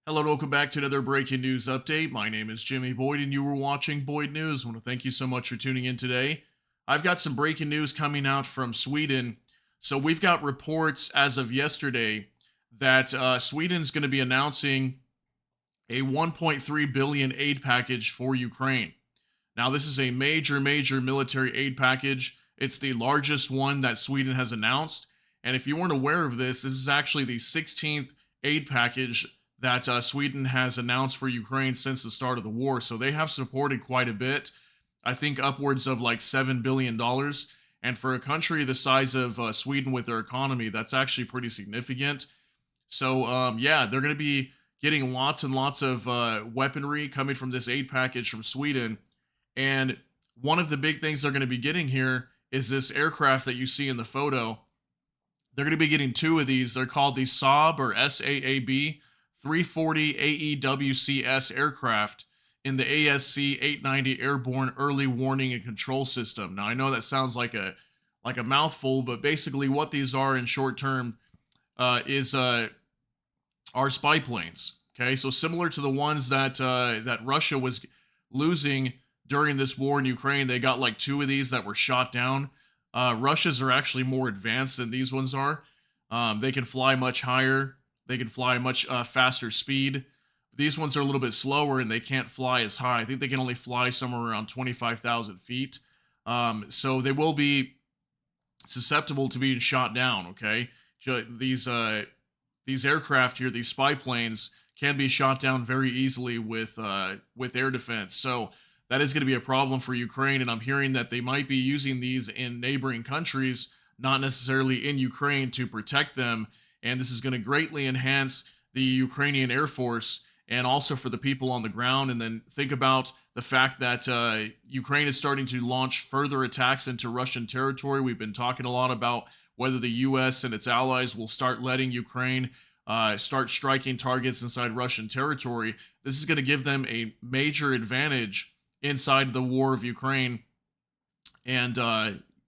Hello and welcome back to another breaking news update. My name is Jimmy Boyd and you were watching Boyd News. I want to thank you so much for tuning in today. I've got some breaking news coming out from Sweden. So we've got reports as of yesterday that Sweden's going to be announcing a 1.3 billion aid package for Ukraine. Now this is a major military aid package. It's the largest one that Sweden has announced. And if you weren't aware of this, this is actually the 16th aid package that Sweden has announced for Ukraine since the start of the war. So they have supported quite a bit. I think upwards of like $7 billion. And for a country the size of Sweden with their economy, that's actually pretty significant. So yeah, they're going to be getting lots and lots of weaponry coming from this aid package from Sweden. And one of the big things they're going to be getting here is this aircraft that you see in the photo. They're going to be getting two of these. They're called the Saab or SAAB 340 AEWCS aircraft in the ASC 890 Airborne Early Warning and Control System. Now I know that sounds like a mouthful, but basically what these are in short term is are spy planes. Okay, so similar to the ones that that Russia was losing during this war in Ukraine, they got like two of these that were shot down. Russia's are actually more advanced than these ones are. They can fly much higher. They can fly much faster speed. These ones are a little bit slower and they can't fly as high. I think they can only fly somewhere around 25,000 feet. So they will be susceptible to being shot down. Okay, these aircraft here, these spy planes, can be shot down very easily with air defense. So that is going to be a problem for Ukraine. And I'm hearing that they might be using these in neighboring countries, not necessarily in Ukraine, to protect them. And this is going to greatly enhance the Ukrainian Air Force and also for the people on the ground. And then think about the fact that Ukraine is starting to launch further attacks into Russian territory. We've been talking a lot about whether the U.S. and its allies will start letting Ukraine start striking targets inside Russian territory. This is going to give them a major advantage inside the war of Ukraine, and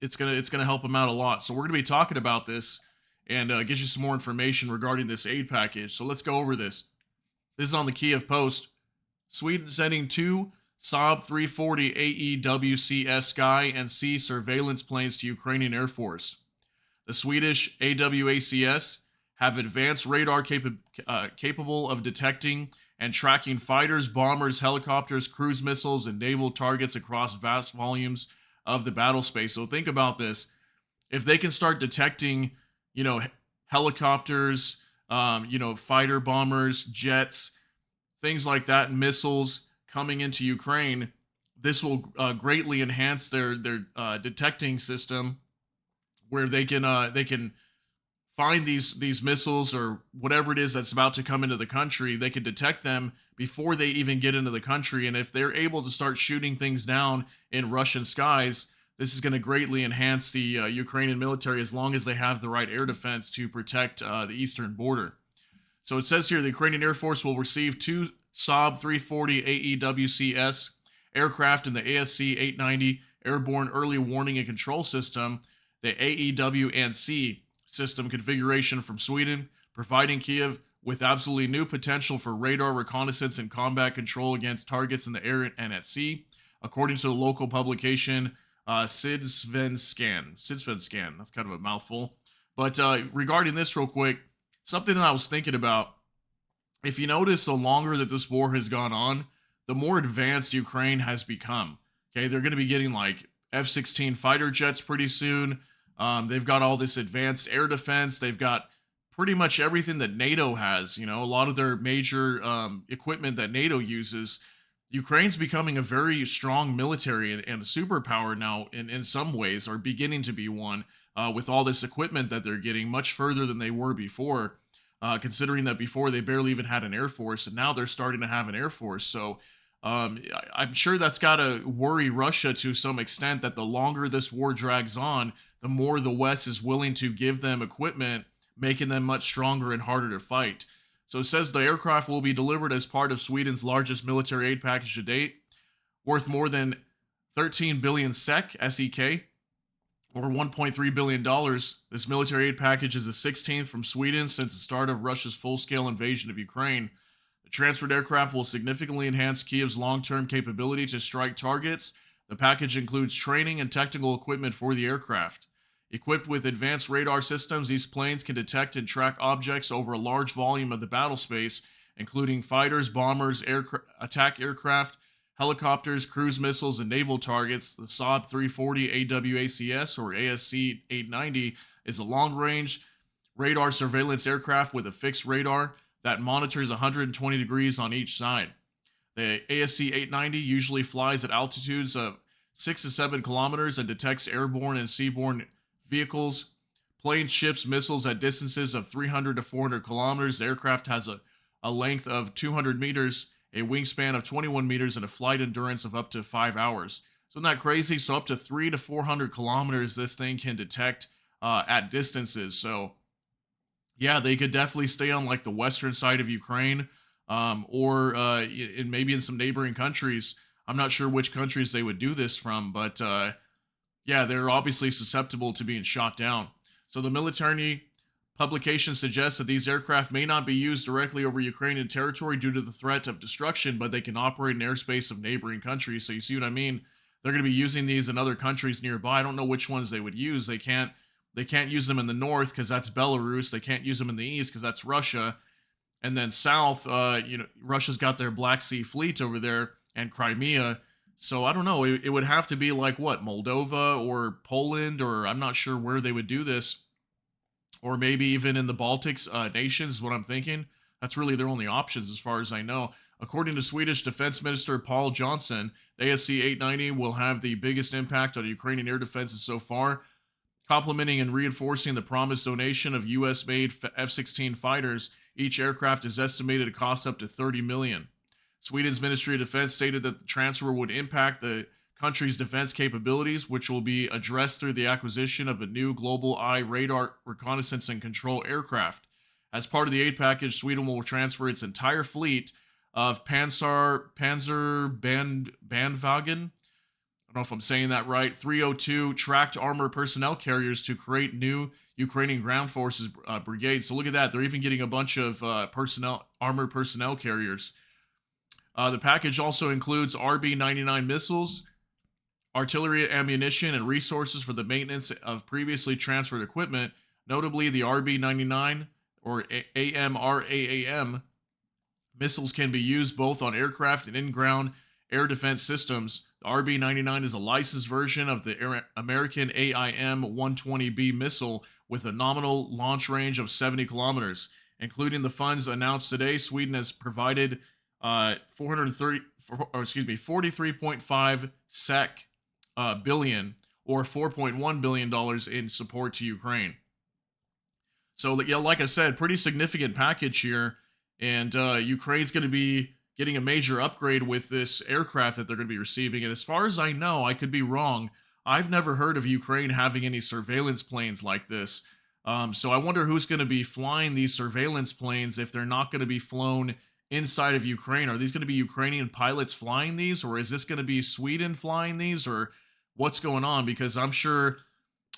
it's gonna help them out a lot. So we're going to be talking about this and get you some more information regarding this aid package. So let's go over this. This is on the Kiev Post. Sweden sending two Saab 340 AEWCS Sky and Sea surveillance planes to Ukrainian Air Force. The Swedish AWACS have advanced radar capable of detecting and tracking fighters, bombers, helicopters, cruise missiles, and naval targets across vast volumes of the battle space. So think about this. If they can start detecting, helicopters, fighter bombers, jets, things like that, missiles coming into Ukraine, this will greatly enhance their detecting system, where they can find these missiles or whatever it is that's about to come into the country. They can detect them before they even get into the country, and if they're able to start shooting things down in Russian skies, this is going to greatly enhance the Ukrainian military, as long as they have the right air defense to protect the eastern border. So it says here the Ukrainian Air Force will receive two Saab 340 AEWCS aircraft in the ASC 890 Airborne Early Warning and Control System, the AEW&C system configuration from Sweden, providing Kiev with absolutely new potential for radar reconnaissance and combat control against targets in the air and at sea, according to the local publication Sydsvenskan. That's kind of a mouthful. But regarding this real quick, something that I was thinking about, if you notice, the longer that this war has gone on, the more advanced Ukraine has become. Okay, they're going to be getting like F-16 fighter jets pretty soon. They've got all this advanced air defense. They've got pretty much everything that NATO has. A lot of their major equipment that NATO uses. Ukraine's becoming a very strong military and a superpower now, in some ways, are beginning to be one with all this equipment that they're getting, much further than they were before, considering that before they barely even had an air force, and now they're starting to have an air force. So I'm sure that's got to worry Russia to some extent, that the longer this war drags on, the more the West is willing to give them equipment, making them much stronger and harder to fight. So it says the aircraft will be delivered as part of Sweden's largest military aid package to date, worth more than 13 billion SEK, or $1.3 billion. This military aid package is the 16th from Sweden since the start of Russia's full-scale invasion of Ukraine. The transferred aircraft will significantly enhance Kiev's long-term capability to strike targets. The package includes training and technical equipment for the aircraft. Equipped with advanced radar systems, these planes can detect and track objects over a large volume of the battle space, including fighters, bombers, attack aircraft, helicopters, cruise missiles, and naval targets. The Saab 340 AWACS or ASC 890 is a long-range radar surveillance aircraft with a fixed radar that monitors 120 degrees on each side. The ASC 890 usually flies at altitudes of 6 to 7 kilometers and detects airborne and seaborne vehicles, planes, ships, missiles at distances of 300 to 400 kilometers. The aircraft has a length of 200 meters, a wingspan of 21 meters, and a flight endurance of up to 5 hours. So isn't that crazy? So up to 300 to 400 kilometers this thing can detect at distances. So yeah, they could definitely stay on like the western side of Ukraine, or maybe in some neighboring countries. I'm not sure which countries they would do this from, but yeah, they're obviously susceptible to being shot down. So the military publication suggests that these aircraft may not be used directly over Ukrainian territory due to the threat of destruction, but they can operate in airspace of neighboring countries. So you see what I mean? They're going to be using these in other countries nearby. I don't know which ones they would use. They can't use them in the north because that's Belarus. They can't use them in the east because that's Russia. And then south, Russia's got their Black Sea Fleet over there and Crimea. So I don't know. It would have to be like what, Moldova or Poland, or I'm not sure where they would do this, or maybe even in the Baltics nations is what I'm thinking. That's really their only options as far as I know. According to Swedish Defense Minister Paul Johnson, the ASC 890 will have the biggest impact on Ukrainian air defenses so far, complementing and reinforcing the promised donation of U.S.-made F-16 fighters. Each aircraft is estimated to cost up to $30 million. Sweden's Ministry of Defense stated that the transfer would impact the country's defense capabilities, which will be addressed through the acquisition of a new Global Eye radar reconnaissance and control aircraft. As part of the aid package, Sweden will transfer its entire fleet of Panzer Bandwagen, I don't know if I'm saying that right, 302 tracked armor personnel carriers to create new Ukrainian ground forces brigades. So look at that. They're even getting a bunch of armored personnel carriers. The package also includes RB-99 missiles, artillery ammunition, and resources for the maintenance of previously transferred equipment, notably the RB-99 or AMRAAM missiles can be used both on aircraft and in-ground air defense systems. The RB-99 is a licensed version of the American AIM-120B missile with a nominal launch range of 70 kilometers. Including the funds announced today, Sweden has provided 43.5 SEK billion or $4.1 billion in support to Ukraine. So yeah, like I said, pretty significant package here, and Ukraine's going to be getting a major upgrade with this aircraft that they're going to be receiving. And as far as I know, I could be wrong, I've never heard of Ukraine having any surveillance planes like this. So I wonder who's going to be flying these surveillance planes if they're not going to be flown inside of Ukraine. Are these going to be Ukrainian pilots flying these, or is this going to be Sweden flying these, or what's going on? Because I'm sure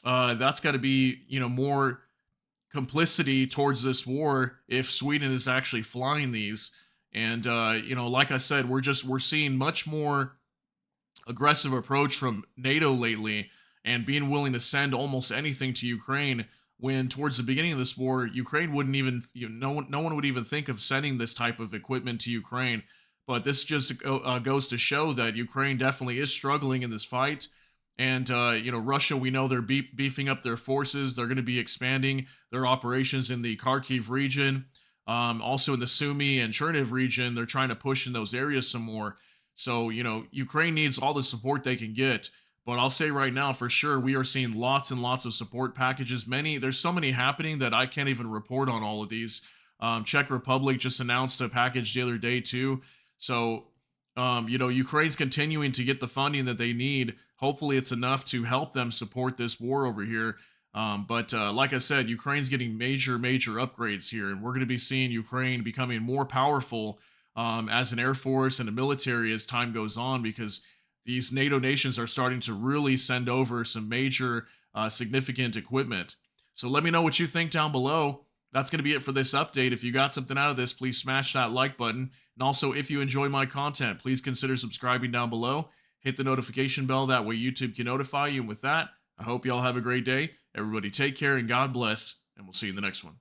that's got to be, more complicity towards this war if Sweden is actually flying these. And like I said, we're seeing much more aggressive approach from NATO lately, and being willing to send almost anything to Ukraine, when towards the beginning of this war, Ukraine wouldn't even, no one would even think of sending this type of equipment to Ukraine. But this just goes to show that Ukraine definitely is struggling in this fight. And, Russia, we know they're beefing up their forces. They're going to be expanding their operations in the Kharkiv region. Also in the Sumy and Chernihiv region, they're trying to push in those areas some more. So, Ukraine needs all the support they can get. But I'll say right now, for sure, we are seeing lots and lots of support packages. There's so many happening that I can't even report on all of these. Czech Republic just announced a package the other day too. So, Ukraine's continuing to get the funding that they need. Hopefully it's enough to help them support this war over here. But like I said, Ukraine's getting major upgrades here. And we're going to be seeing Ukraine becoming more powerful as an air force and a military as time goes on, because these NATO nations are starting to really send over some major significant equipment. So let me know what you think down below. That's going to be it for this update. If you got something out of this, please smash that like button. And also, if you enjoy my content, please consider subscribing down below. Hit the notification bell, that way YouTube can notify you. And with that, I hope y'all have a great day. Everybody take care and God bless, and we'll see you in the next one.